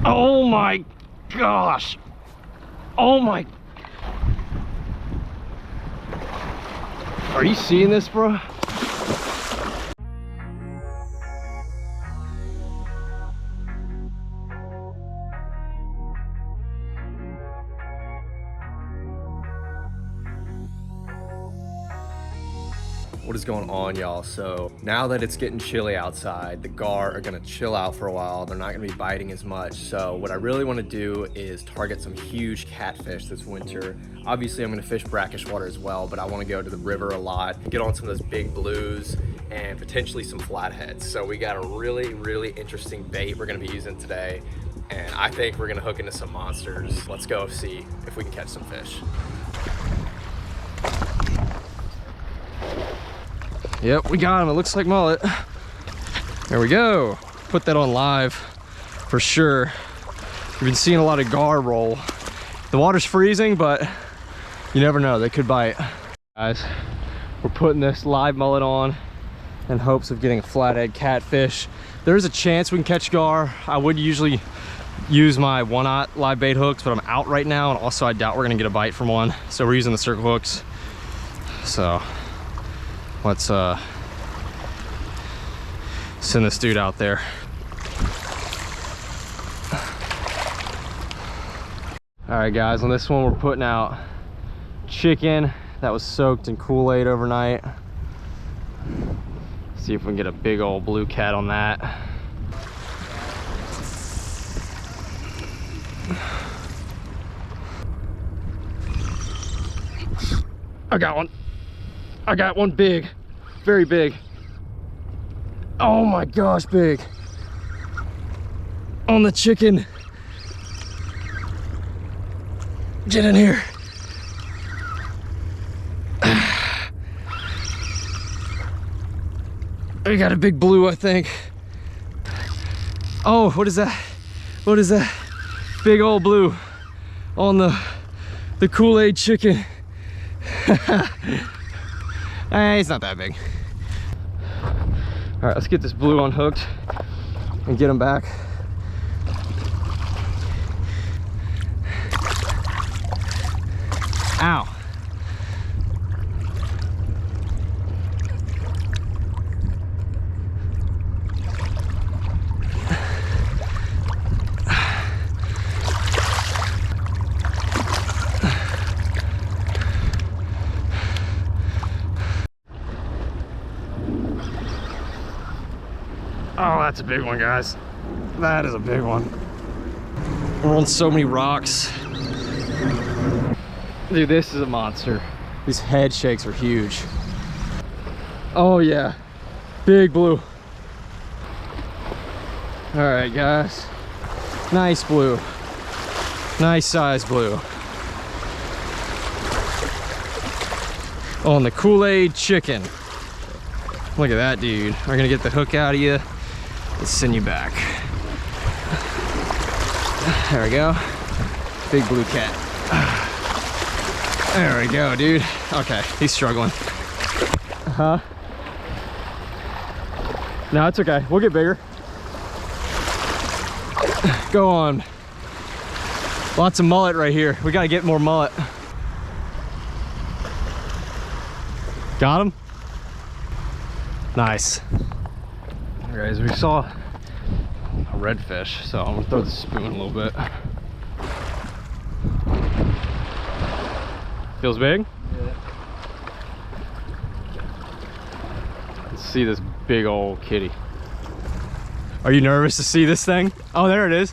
Oh my gosh. Oh my. Are you seeing this, bro? What is going on, y'all? So now that it's getting chilly outside, the gar are gonna chill out for a while. They're not gonna be biting as much. So what I really wanna do is target some huge catfish this winter. Obviously I'm gonna fish brackish water as well, but I wanna go to the river a lot, get on some of those big blues and potentially some flatheads. So we got a really interesting bait we're gonna be using today. And I think we're gonna hook into some monsters. Let's go see if we can catch some fish. Yep, we got him. It looks like mullet. There we go. Put that on live for sure. We've been seeing a lot of gar roll. The water's freezing, but you never know. They could bite. Guys, we're putting this live mullet on in hopes of getting a flathead catfish. There's a chance we can catch gar. I would usually use my 1/0 live bait hooks, but I'm out right now, and also I doubt we're gonna get a bite from one. So we're using the circle hooks. So let's send this dude out there. All right, guys, on this one we're putting out chicken that was soaked in Kool-Aid overnight. See if we can get a big old blue cat on that. I got one. I got one big, very big. Oh my gosh, big. On the chicken. Get in here. We got a big blue, I think. Oh, what is that? What is that? Big old blue on the Kool-Aid chicken. It's not that big. All right, let's get this blue unhooked and get him back. Ow. Oh, that's a big one, guys. That is a big one. We're on so many rocks. Dude, this is a monster. These head shakes are huge. Oh yeah, big blue. All right, guys. Nice blue. Nice size blue. On the Kool-Aid chicken. Look at that, dude. We're gonna get the hook out of you. Let's send you back. There we go. Big blue cat. There we go, dude. Okay, he's struggling. Huh? No, it's okay. We'll get bigger. Go on. Lots of mullet right here. We gotta get more mullet. Got him? Nice. Guys, we saw a redfish, so I'm gonna throw the spoon a little bit. Feels big? Yeah. Let's see this big old kitty. Are you nervous to see this thing? Oh, there it is.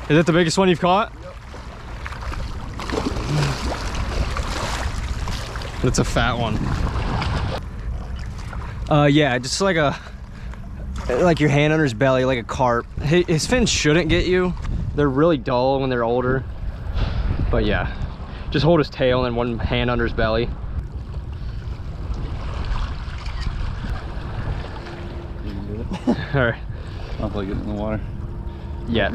Is that the biggest one you've caught? Yep. It's a fat one. Yeah, just like your hand under his belly, like a carp. His fins shouldn't get you. They're really dull when they're older. But yeah, just hold his tail and then one hand under his belly. You can do it. All right. I'll play it in the water. Yet.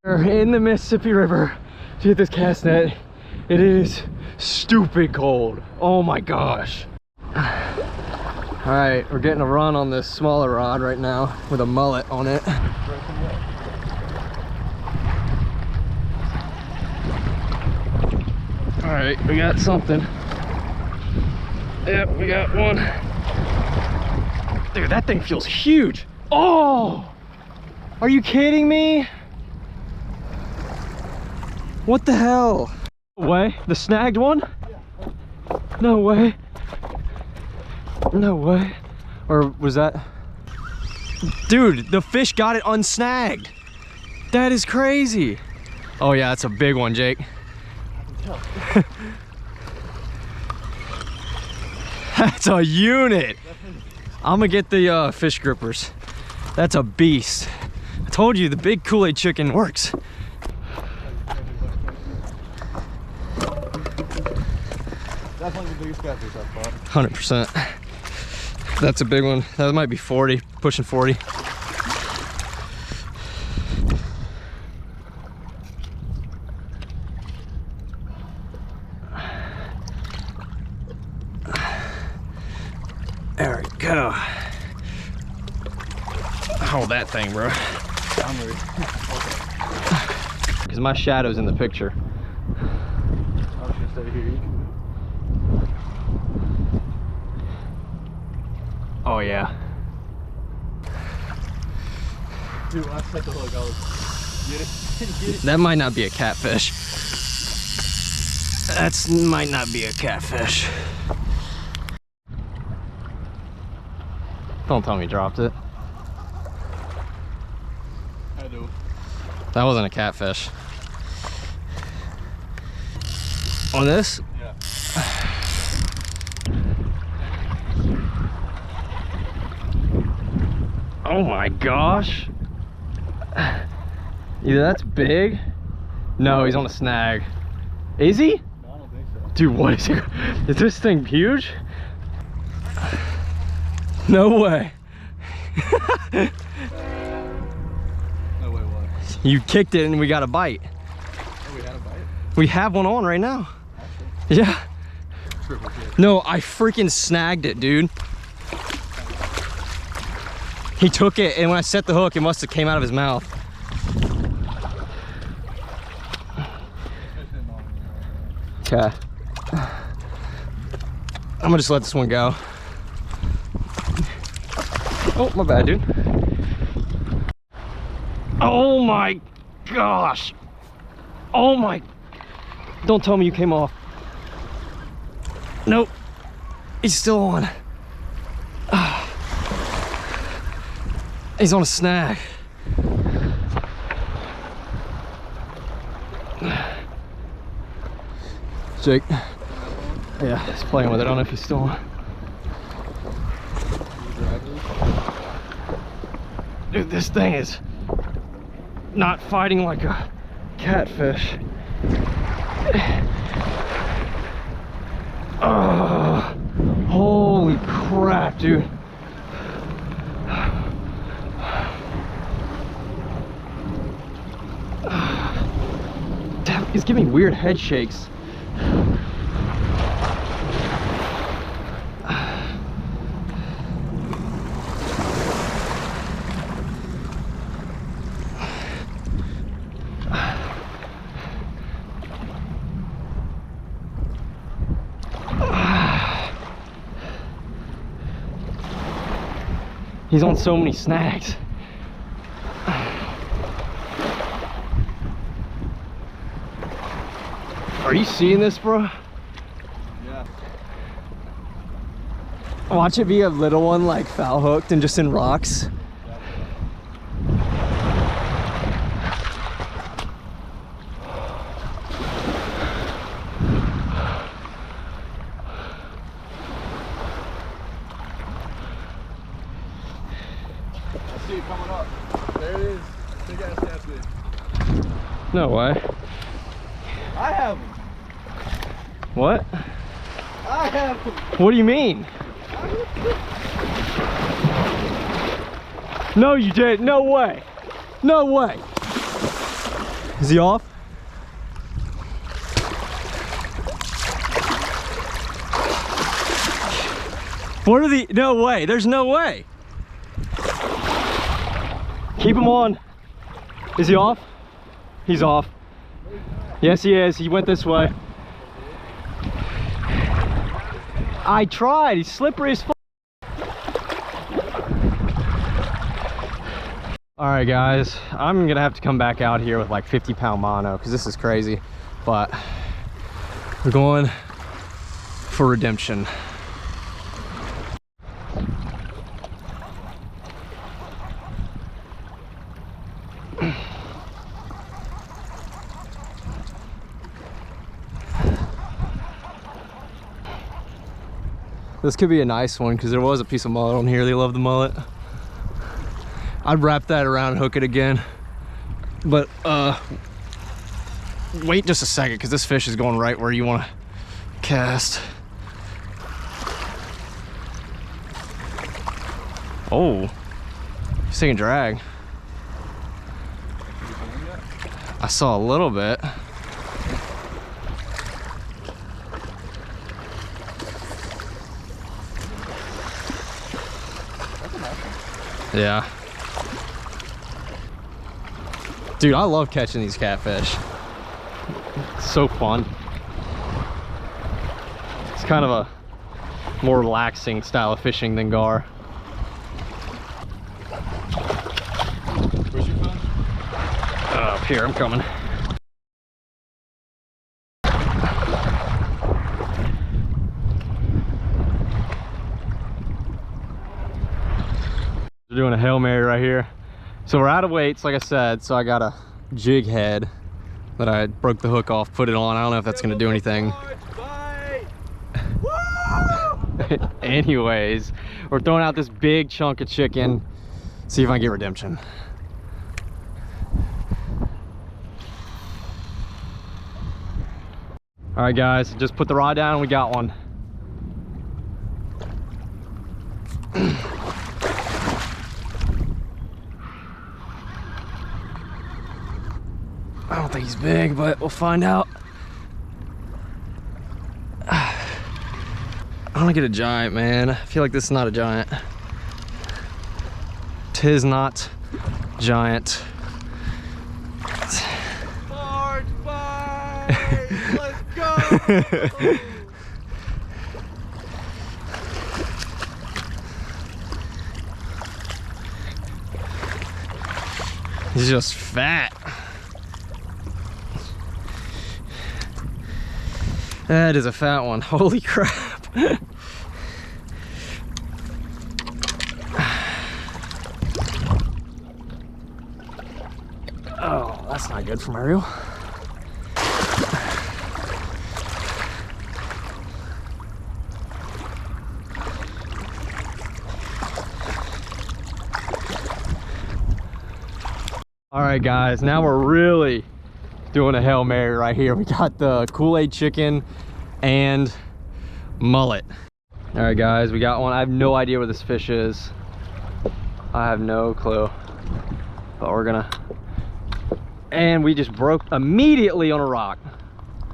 We're in the Mississippi River to get this cast net. It is stupid cold. Oh my gosh. All All right, we're getting a run on this smaller rod right now with a mullet on it. All right, we got something. Yep, we got one. Dude, that thing feels huge. Oh, are you kidding me? What the hell? No way, the snagged one? No way. No way. Or was that? Dude, the fish got it unsnagged. That is crazy. Oh yeah, that's a big one, Jake. That's a unit. I'm gonna get the fish grippers. That's a beast. I told you the big Kool-Aid chicken works. Definitely the biggest catfish I've caught. 100%. That's a big one. That might be 40, pushing 40. There we go. Hold that thing, bro. Because my shadow's in the picture. I was gonna stay here. Oh yeah. Dude, when I set the hook, I was get it. Get it. That might not be a catfish. That's might not be a catfish. Don't tell me you dropped it. I do. That wasn't a catfish. On this? Yeah. Oh my gosh. Either that's big. No, he's on a snag. Is he? No, I don't think so. Dude, what is it? Is this thing huge? No way. No way, what? You kicked it and we got a bite. Oh, we had a bite? We have one on right now. Actually. Yeah. Triple kick. No, I freaking snagged it, dude. He took it, and when I set the hook, it must have came out of his mouth. Okay. I'm gonna just let this one go. Oh, my bad, dude. Oh my gosh. Oh my. Don't tell me you came off. Nope. He's still on. He's on a snag. Jake. Yeah, he's playing with it. I don't know if he's still on. Dude, this thing is not fighting like a catfish. Oh, holy crap, dude. Damn, he's giving me weird head shakes. He's on so many snags. Are you seeing this, bro? Yeah. Watch it be a little one, like foul hooked and just in rocks. I see it coming up. There it is. Big ass catfish. No way. I have him. What? I have him. What do you mean? No, you didn't. No way. No way. Is he off? What are the, no way, there's no way. Keep him on. Is he off? He's off. Yes, he is. He went this way. I tried. He's slippery as fuck. All right, guys. I'm gonna have to come back out here with like 50-pound mono because this is crazy. But we're going for redemption. This could be a nice one because there was a piece of mullet on here. They love the mullet. I'd wrap that around and hook it again. But wait just a second because this fish is going right where you want to cast. Oh, he's taking drag. I saw a little bit. Yeah. Dude, I love catching these catfish. It's so fun. It's kind of a more relaxing style of fishing than gar. Where's your phone? Up here, I'm coming. We're doing a Hail Mary right here. So we're out of weights, like I said, so I got a jig head that I broke the hook off, put it on. I don't know if that's gonna do anything. Anyways, we're throwing out this big chunk of chicken. See if I can get redemption. All right, guys, just put the rod down and we got one. I don't think he's big, but we'll find out. I want to get a giant, man. I feel like this is not a giant. Tis not giant. Large bite! Let's go! He's just fat. That is a fat one. Holy crap. Oh, that's not good for my reel. All right, guys, now we're really doing a Hail Mary right here. We got the Kool-Aid chicken and mullet. All right, guys, we got one. I have no idea where this fish is. I have no clue, but we're gonna, and we just broke immediately on a rock.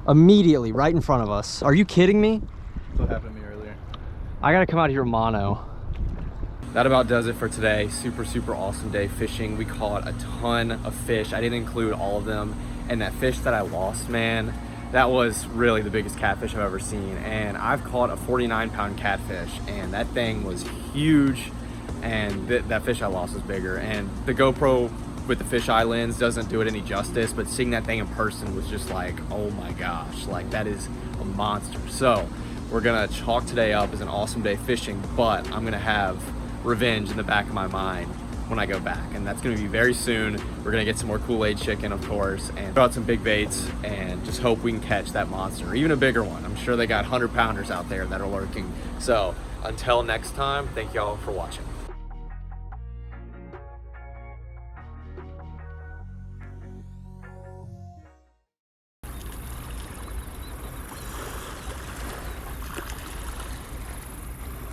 Immediately, right in front of us. Are you kidding me? That's what happened to me earlier. I gotta come out here mono. That about does it for today. Super awesome day fishing. We caught a ton of fish. I didn't include all of them. And that fish that I lost, man, that was really the biggest catfish I've ever seen. And I've caught a 49-pound catfish, and that thing was huge. And that fish I lost was bigger. And the GoPro with the fisheye lens doesn't do it any justice, but seeing that thing in person was just like, oh my gosh, like that is a monster. So we're gonna chalk today up as an awesome day fishing, but I'm gonna have revenge in the back of my mind when I go back, and that's gonna be very soon. We're gonna get some more Kool-Aid chicken, of course, and throw out some big baits and just hope we can catch that monster, even a bigger one. I'm sure they got 100-pounders out there that are lurking. So until next time, thank y'all for watching.